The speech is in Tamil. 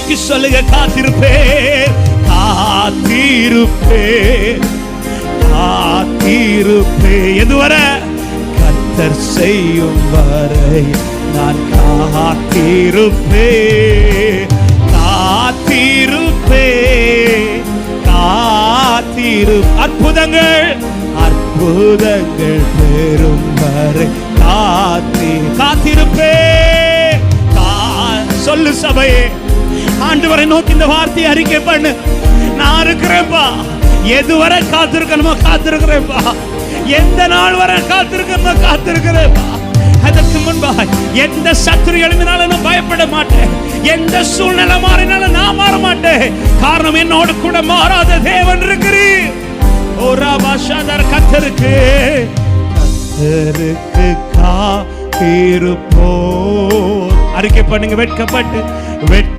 நோக்கி சொல்லுங்க, காத்திருப்பேன், காத்திருப்பேன், காத்திருப்பேன். எதுவரை? கர்த்தர் செய்யும் வரை நான் காத்திருப்பேன், காத்திருப்பேன், காத்திரு. அற்புதங்கள் அற்புதங்கள் பெறும் வரை காத்திருப்பேன். சொல்லு சபையே, ஆண்டவரை நோக்கி இந்த வார்த்தையை அறிக்கை பண்ணு. நான் இருக்கிறேன்ப்பா, எதுவரை காத்திருக்கணுமோ காத்திருக்கிறேன்ப்பா, எந்த நாள் வரை காத்திருக்கணுமோ காத்திருக்கிறேன்ப்பா. அதற்கு முன்பாக எந்த சத்துரு எழுதினாலும் நான் பயப்பட மாட்டேன், எந்த சூழ்நிலை மாறினாலும் நான் மாற மாட்டேன். காரணம், என்னோடு கூட மாறாத தேவன் இருக்கிறீர். கர்த்தருக்கு கர்த்தருக்கு காத்திருப்போம். அறிக்கை பண்ணுங்க, வெட்கப்பட்டு